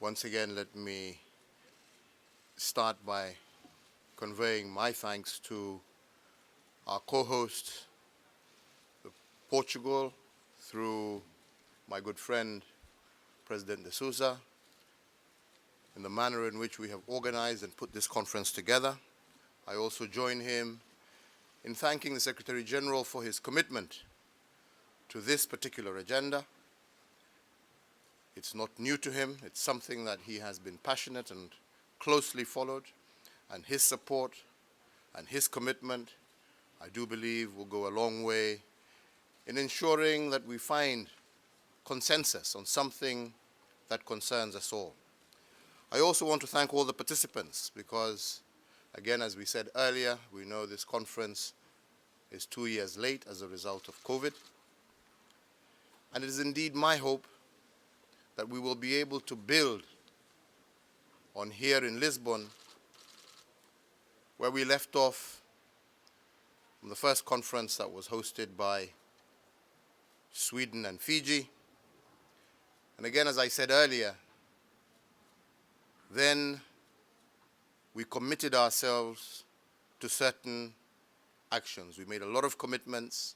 Once again, let me start by conveying my thanks to our co-host, Portugal, through my good friend, President de Souza, in the manner in which we have organized and put this conference together. I also join him in thanking the Secretary General for his commitment to this particular agenda. It's not new to him. It's something that he has been passionate and closely followed, and his support and his commitment, I do believe, will go a long way in ensuring that we find consensus on something that concerns us all. I also want to thank all the participants because, again, as we said earlier, we know this conference is 2 years late as a result of COVID. And it is indeed my hope that we will be able to build on here in Lisbon, where we left off from the first conference that was hosted by Sweden and Fiji. And again, as I said earlier, then we committed ourselves to certain actions. We made a lot of commitments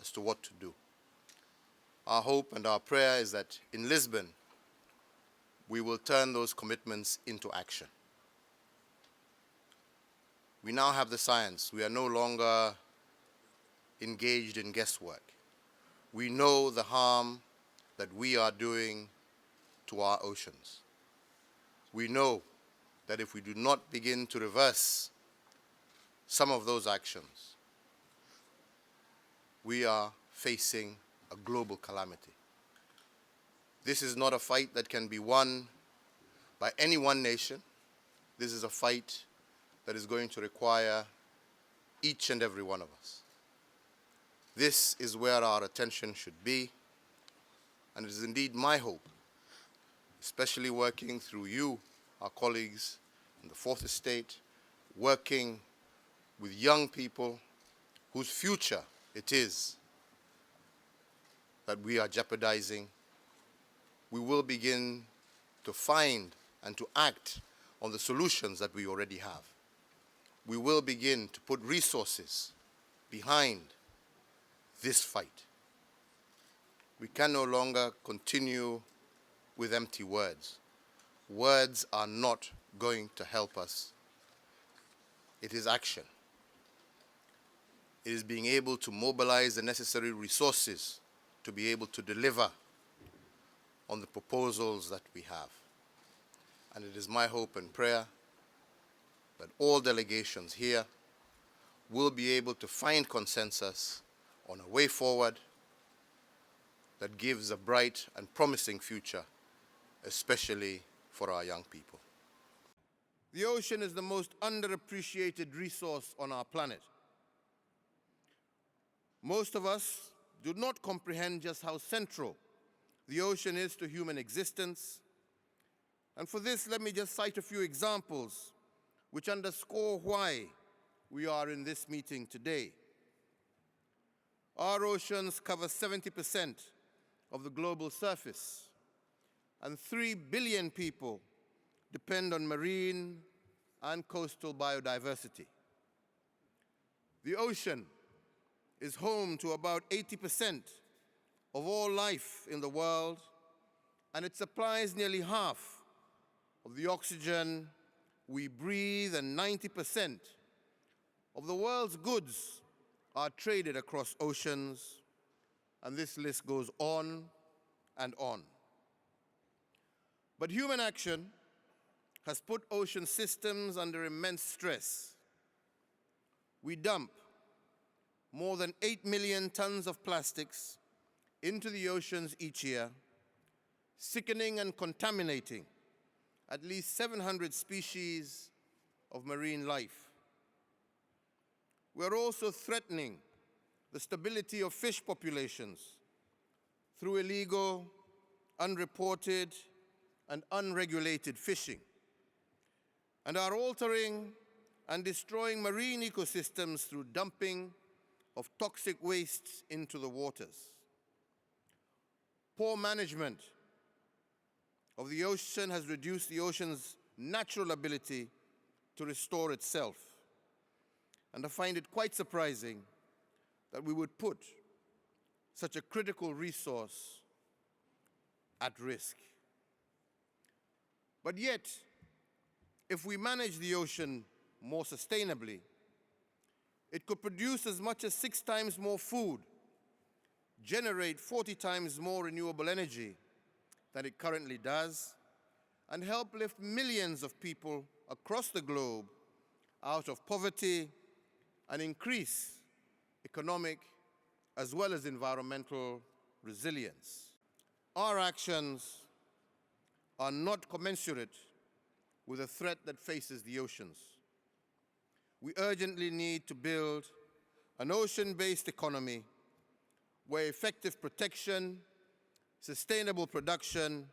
as to what to do. Our hope and our prayer is that in Lisbon, we will turn those commitments into action. We now have the science. We are no longer engaged in guesswork. We know the harm that we are doing to our oceans. We know that if we do not begin to reverse some of those actions, we are facing a global calamity. This is not a fight that can be won by any one nation. This is a fight that is going to require each and every one of us. This is where our attention should be, and it is indeed my hope, especially working through you, our colleagues in the Fourth Estate, working with young people whose future it is that we are jeopardizing. We will begin to find and to act on the solutions that we already have. We will begin to put resources behind this fight. We can no longer continue with empty words. Words are not going to help us. It is action. It is being able to mobilize the necessary resources to be able to deliver on the proposals that we have. And it is my hope and prayer that all delegations here will be able to find consensus on a way forward that gives a bright and promising future, especially for our young people. The ocean is the most underappreciated resource on our planet. Most of us do not comprehend just how central the ocean is to human existence. And for this, let me just cite a few examples which underscore why we are in this meeting today. Our oceans cover 70% of the global surface, and 3 billion people depend on marine and coastal biodiversity. The ocean is home to about 80% of all life in the world, and it supplies nearly half of the oxygen we breathe, and 90% of the world's goods are traded across oceans, and this list goes on and on. But human action has put ocean systems under immense stress. We dump more than 8 million tons of plastics into the oceans each year, sickening and contaminating at least 700 species of marine life. We're also threatening the stability of fish populations through illegal, unreported, and unregulated fishing, and are altering and destroying marine ecosystems through dumping of toxic wastes into the waters. Poor management of the ocean has reduced the ocean's natural ability to restore itself. And I find it quite surprising that we would put such a critical resource at risk. But yet, if we manage the ocean more sustainably, it could produce as much as 6 times more food, generate 40 times more renewable energy than it currently does, and help lift millions of people across the globe out of poverty and increase economic as well as environmental resilience. Our actions are not commensurate with the threat that faces the oceans. We urgently need to build an ocean-based economy where effective protection, sustainable production,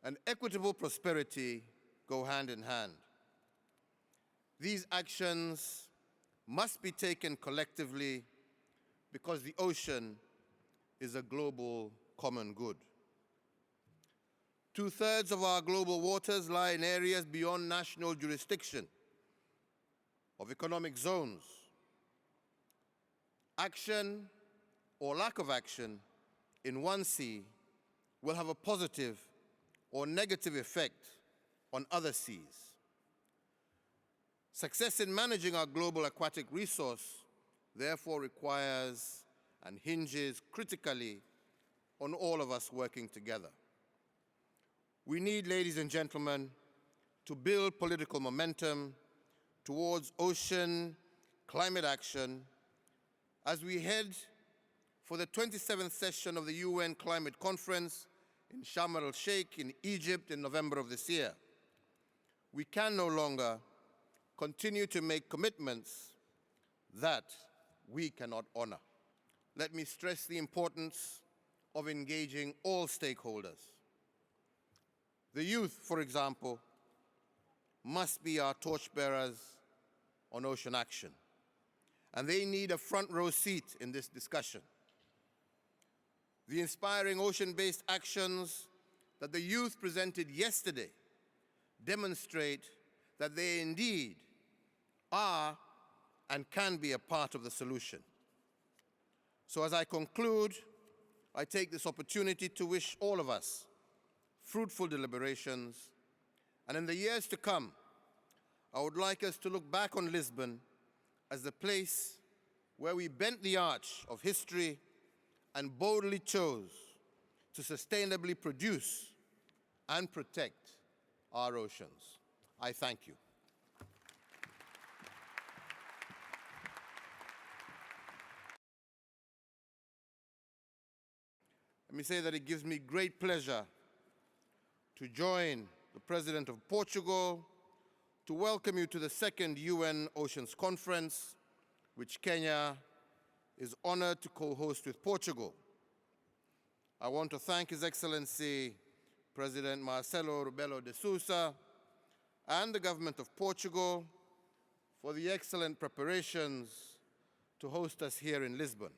and equitable prosperity go hand in hand. These actions must be taken collectively because the ocean is a global common good. 2/3 of our global waters lie in areas beyond national jurisdiction of economic zones. Action or lack of action in one sea will have a positive or negative effect on other seas. Success in managing our global aquatic resource therefore requires and hinges critically on all of us working together. We need, ladies and gentlemen, to build political momentum towards ocean climate action as we head for the 27th session of the UN Climate Conference in Sharm el-Sheikh in Egypt in November of this year. We can no longer continue to make commitments that we cannot honor. Let me stress the importance of engaging all stakeholders. The youth, for example, must be our torchbearers on ocean action, and they need a front row seat in this discussion. The inspiring ocean-based actions that the youth presented yesterday demonstrate that they indeed are and can be a part of the solution. So as I conclude, I take this opportunity to wish all of us fruitful deliberations, and in the years to come, I would like us to look back on Lisbon as the place where we bent the arch of history and boldly chose to sustainably produce and protect our oceans. I thank you. Let me say that it gives me great pleasure to join the President of Portugal to welcome you to the second UN Oceans Conference, which Kenya is honored to co-host with Portugal. I want to thank His Excellency President Marcelo Rebelo de Sousa and the government of Portugal for the excellent preparations to host us here in Lisbon.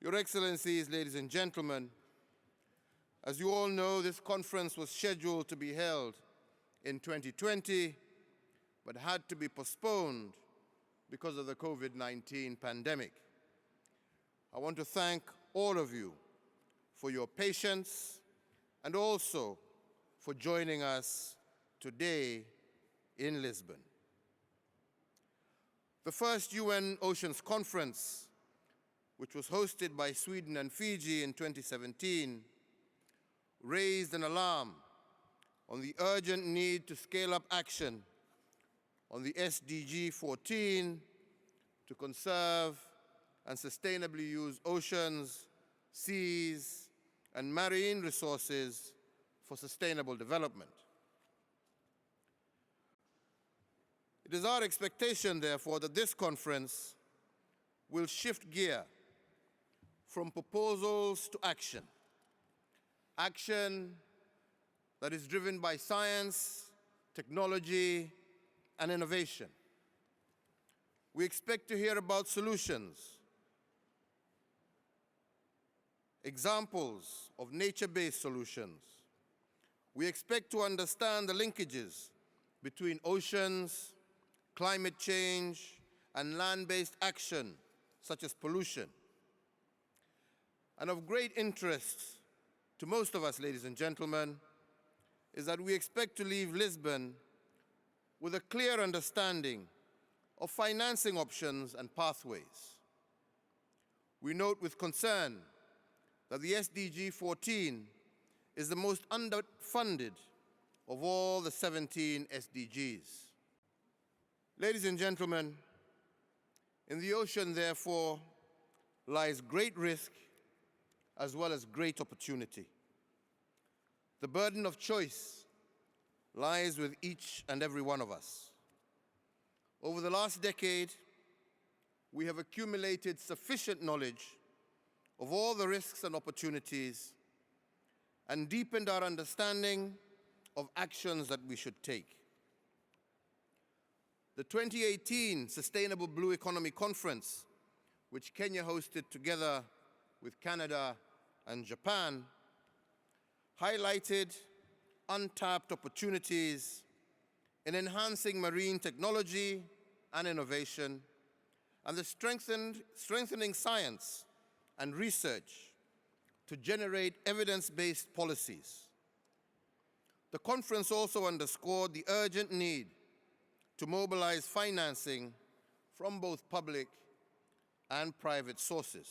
Your Excellencies, ladies and gentlemen, as you all know, this conference was scheduled to be held in 2020, but had to be postponed because of the COVID-19 pandemic. I want to thank all of you for your patience and also for joining us today in Lisbon. The first UN Oceans Conference, which was hosted by Sweden and Fiji in 2017, raised an alarm on the urgent need to scale up action on the SDG 14 to conserve and sustainably use oceans, seas, and marine resources for sustainable development. It is our expectation, therefore, that this conference will shift gear from proposals to action. Action that is driven by science, technology, and innovation. We expect to hear about solutions, examples of nature-based solutions, We expect to understand the linkages between oceans, climate change, and land-based action, such as pollution. And of great interest to most of us, ladies and gentlemen, is that we expect to leave Lisbon with a clear understanding of financing options and pathways. We note with concern that the SDG 14 is the most underfunded of all the 17 SDGs. Ladies and gentlemen, in the ocean, therefore, lies great risk as well as great opportunity. The burden of choice lies with each and every one of us. Over the last decade, we have accumulated sufficient knowledge of all the risks and opportunities and deepened our understanding of actions that we should take. The 2018 Sustainable Blue Economy Conference, which Kenya hosted together with Canada and Japan, highlighted untapped opportunities in enhancing marine technology and innovation, and the strengthening science and research to generate evidence-based policies. The conference also underscored the urgent need to mobilize financing from both public and private sources.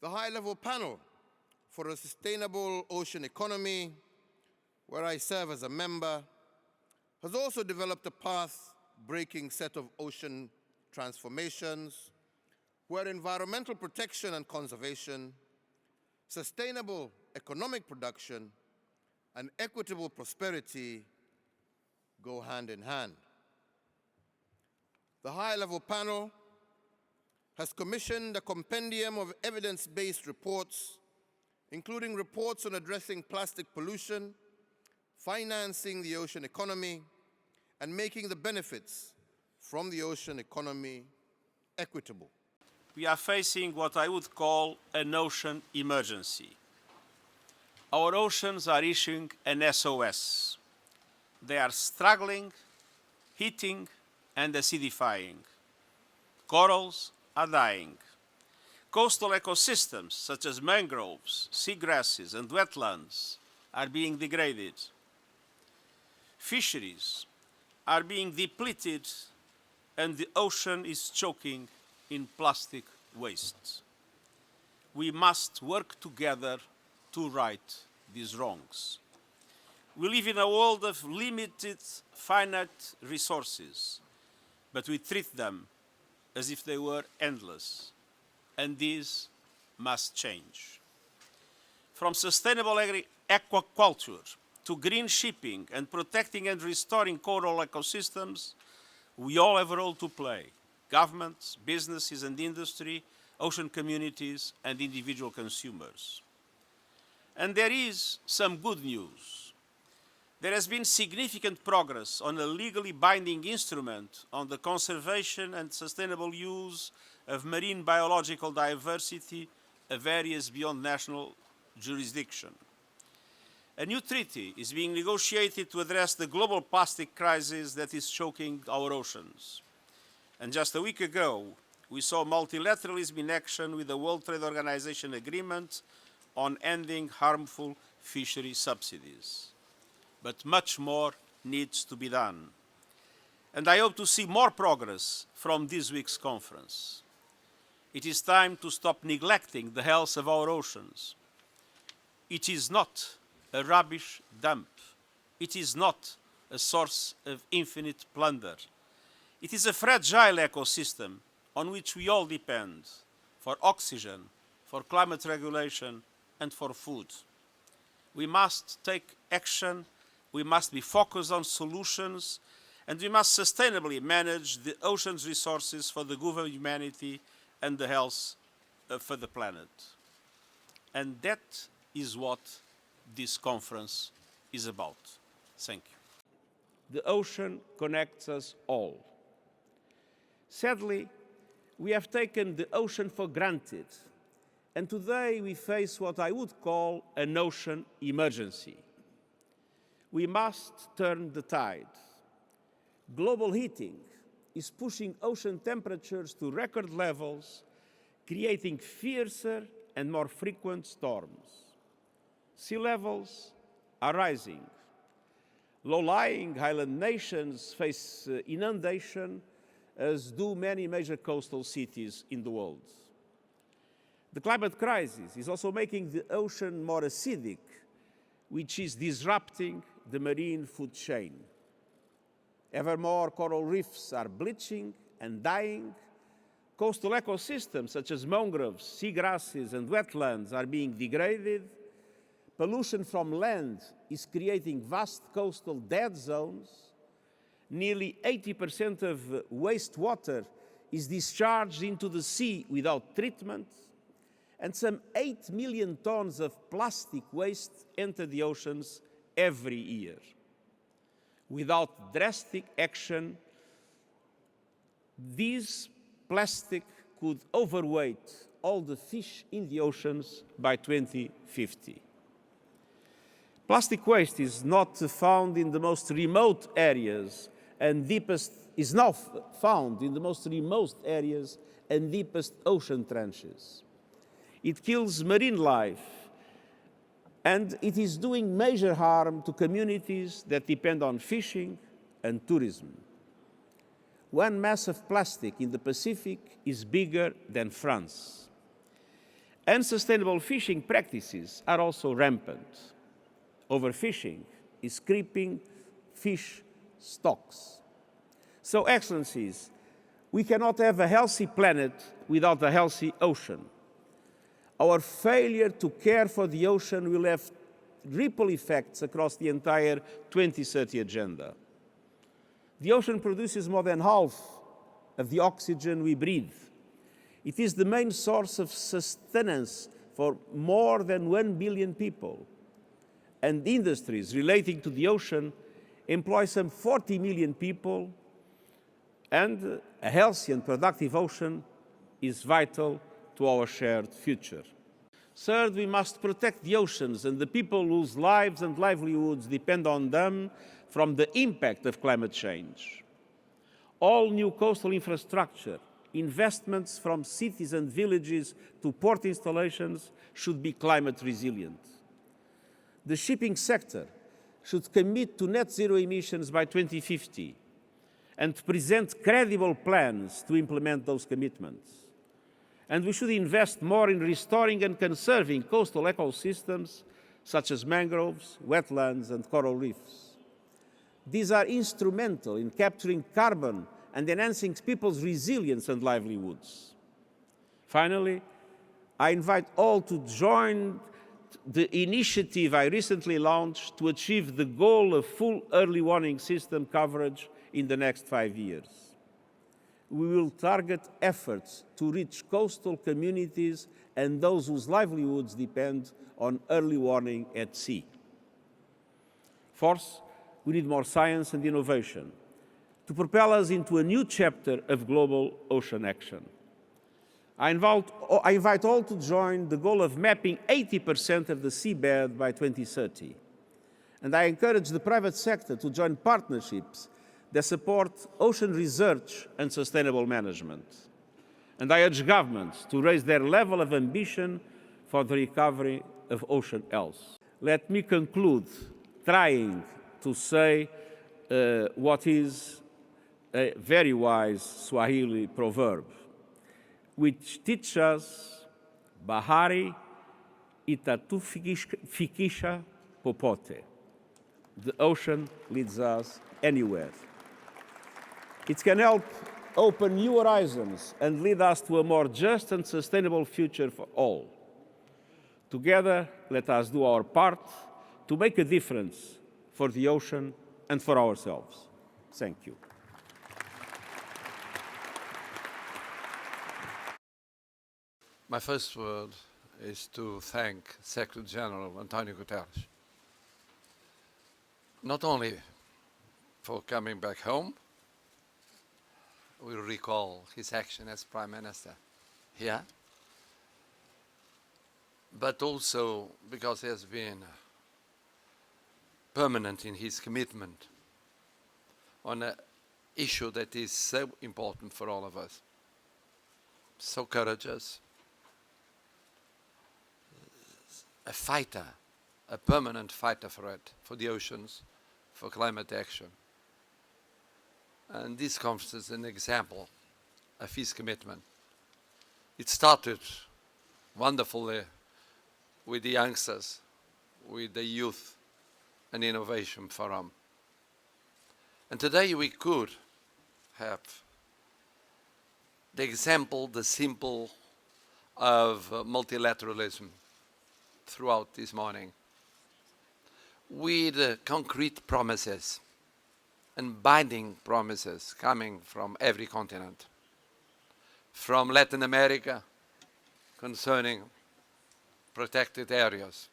The high-level panel for a sustainable ocean economy, where I serve as a member, has also developed a path-breaking set of ocean transformations where environmental protection and conservation, sustainable economic production, and equitable prosperity go hand in hand. The high-level panel has commissioned a compendium of evidence-based reports, including reports on addressing plastic pollution, financing the ocean economy, and making the benefits from the ocean economy equitable. We are facing what I would call an ocean emergency. Our oceans are issuing an SOS. They are struggling, heating, and acidifying. Corals are dying. Coastal ecosystems such as mangroves, seagrasses, and wetlands are being degraded. Fisheries are being depleted, and the ocean is choking in plastic waste. We must work together to right these wrongs. We live in a world of limited, finite resources, but we treat them as if they were endless, and this must change. From sustainable aquaculture to green shipping and protecting and restoring coral ecosystems, we all have a role to play. Governments, businesses and industry, ocean communities and individual consumers. And there is some good news. There has been significant progress on a legally binding instrument on the conservation and sustainable use of marine biological diversity of areas beyond national jurisdiction. A new treaty is being negotiated to address the global plastic crisis that is choking our oceans. And just a week ago, we saw multilateralism in action with the World Trade Organization agreement on ending harmful fishery subsidies. But much more needs to be done. And I hope to see more progress from this week's conference. It is time to stop neglecting the health of our oceans. It is not a rubbish dump. It is not a source of infinite plunder. It is a fragile ecosystem on which we all depend for oxygen, for climate regulation, and for food. We must take action, we must be focused on solutions, and we must sustainably manage the ocean's resources for the good of humanity and the health for the planet. And that is what this conference is about. Thank you. The ocean connects us all. Sadly, we have taken the ocean for granted, And today we face what I would call an ocean emergency. We must turn the tide. Global heating is pushing ocean temperatures to record levels, creating fiercer and more frequent storms. Sea levels are rising. Low-lying island nations face inundation, as do many major coastal cities in the world. The climate crisis is also making the ocean more acidic, which is disrupting the marine food chain. Ever more coral reefs are bleaching and dying. Coastal ecosystems such as mangroves, seagrasses, and wetlands are being degraded. Pollution from land is creating vast coastal dead zones. Nearly 80% of wastewater is discharged into the sea without treatment, and some 8 million tons of plastic waste enter the oceans every year. Without drastic action, this plastic could overweight all the fish in the oceans by 2050. Plastic waste is not found in the most remote areas and is now found in the most remote areas and deepest ocean trenches. It kills marine life, and it is doing major harm to communities that depend on fishing and tourism. One mass of plastic in the Pacific is bigger than France. Unsustainable fishing practices are also rampant. Overfishing is crippling fish stocks. So, Excellencies, we cannot have a healthy planet without a healthy ocean. Our failure to care for the ocean will have ripple effects across the entire 2030 agenda. The ocean produces more than half of the oxygen we breathe. It is the main source of sustenance for more than 1 billion people. And industries relating to the ocean employ some 40 million people, and a healthy and productive ocean is vital to our shared future. Third, we must protect the oceans and the people whose lives and livelihoods depend on them from the impact of climate change. All new coastal infrastructure, investments from cities and villages to port installations should be climate resilient. The shipping sector should commit to net zero emissions by 2050 and present credible plans to implement those commitments. And we should invest more in restoring and conserving coastal ecosystems such as mangroves, wetlands, and coral reefs. These are instrumental in capturing carbon and enhancing people's resilience and livelihoods. Finally, I invite all to join the initiative I recently launched to achieve the goal of full early warning system coverage in the next 5 years. We will target efforts to reach coastal communities and those whose livelihoods depend on early warning at sea. Fourth, we need more science and innovation to propel us into a new chapter of global ocean action. I invite all to join the goal of mapping 80% of the seabed by 2030. And I encourage the private sector to join partnerships that support ocean research and sustainable management. And I urge governments to raise their level of ambition for the recovery of ocean health. Let me conclude trying to say what is a very wise Swahili proverb, which teaches us, bahari itatufikisha popote. The ocean leads us anywhere. It can help open new horizons and lead us to a more just and sustainable future for all. Together, let us do our part to make a difference for the ocean and for ourselves. Thank you. My first word is to thank Secretary General Antonio Guterres, not only for coming back home. We recall his action as Prime Minister here, but also because he has been permanent in his commitment on an issue that is so important for all of us. So courageous, a fighter, a permanent fighter for it, for the oceans, for climate action. And this conference is an example of his commitment. It started wonderfully with the youngsters, with the Youth and Innovation Forum. And today we could have the example, the symbol of multilateralism throughout this morning, with concrete promises and binding promises coming from every continent. From Latin America, concerning protected areas,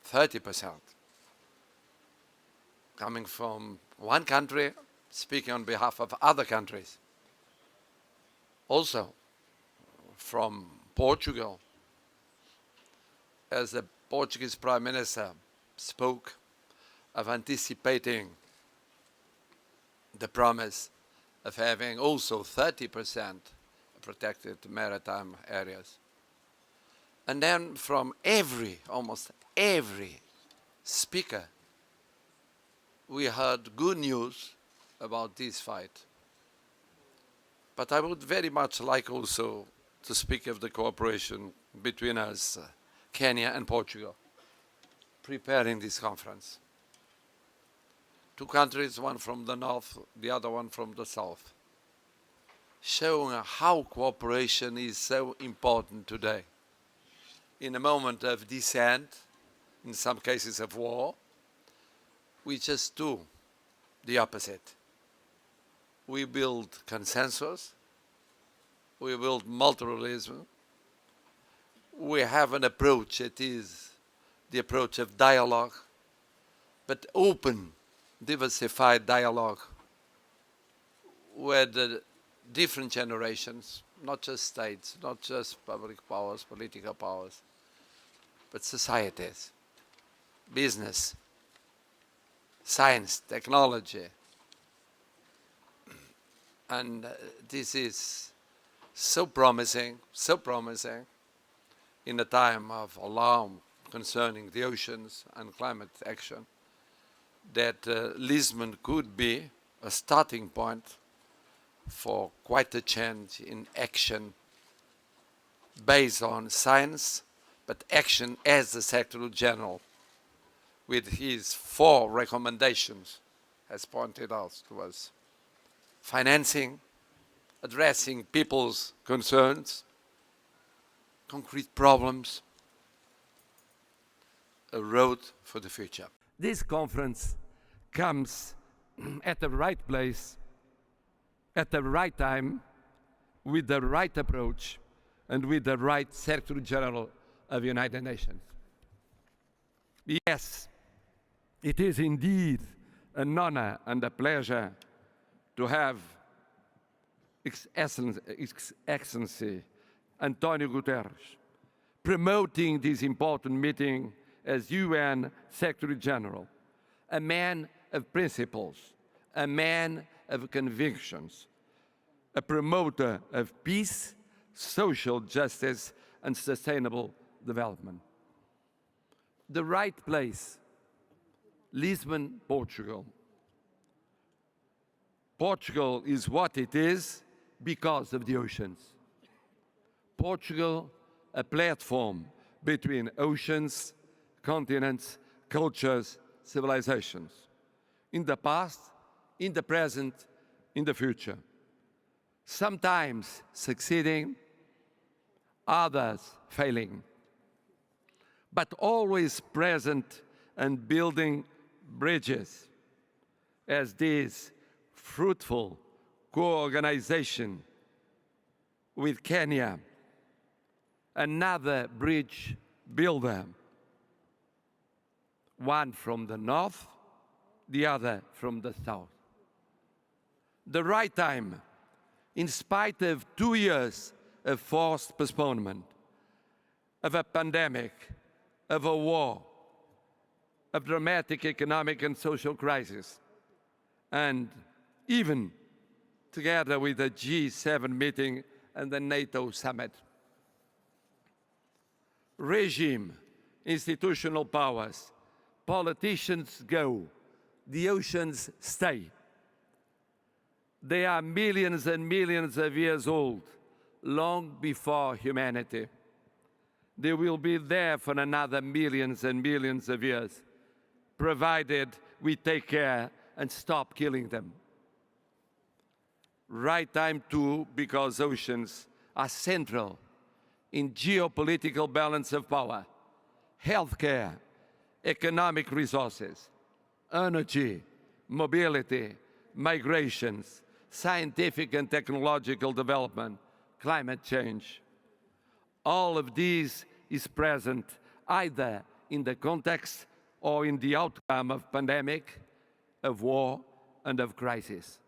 30%. Coming from one country, speaking on behalf of other countries. Also, from Portugal, as the Portuguese Prime Minister spoke of anticipating the promise of having also 30% protected maritime areas. And then from almost every speaker, we heard good news about this fight. But I would very much like also to speak of the cooperation between us, Kenya and Portugal, preparing this conference. Two countries, one from the north, the other one from the south, showing how cooperation is so important today. In a moment of dissent, in some cases of war, we just do the opposite. We build consensus, we build multilateralism, we have an approach that is the approach of dialogue, but open, diversified dialogue where the different generations, not just states, not just public powers, political powers, but societies, business, science, technology. And this is so promising in a time of alarm concerning the oceans and climate action, that Lisbon could be a starting point for quite a change in action based on science, but action as the Secretary General, with his 4 recommendations, has pointed out to us. Financing, addressing people's concerns, concrete problems, a road for the future. This conference comes at the right place, at the right time, with the right approach, and with the right Secretary General of the United Nations. Yes, it is indeed an honor and a pleasure to have His Excellency Antonio Guterres promoting this important meeting as UN Secretary General, a man of principles, a man of convictions, a promoter of peace, social justice, and sustainable development. The right place, Lisbon, Portugal. Portugal is what it is because of the oceans. Portugal, a platform between oceans, continents, cultures, civilizations. In the past, in the present, in the future. Sometimes succeeding, others failing, but always present and building bridges as this fruitful co-organization with Kenya, another bridge builder, one from the north, the other from the south. The right time, in spite of 2 years of forced postponement, of a pandemic, of a war, of dramatic economic and social crisis, and even together with the G7 meeting and the NATO summit. Regime, institutional powers, politicians go, the oceans stay. They are millions and millions of years old, long before humanity. They will be there for another millions and millions of years, provided we take care and stop killing them. Right time too, because oceans are central in geopolitical balance of power, healthcare, economic resources, energy, mobility, migrations, scientific and technological development, climate change. All of these is present either in the context or in the outcome of pandemic, of war, and of crisis.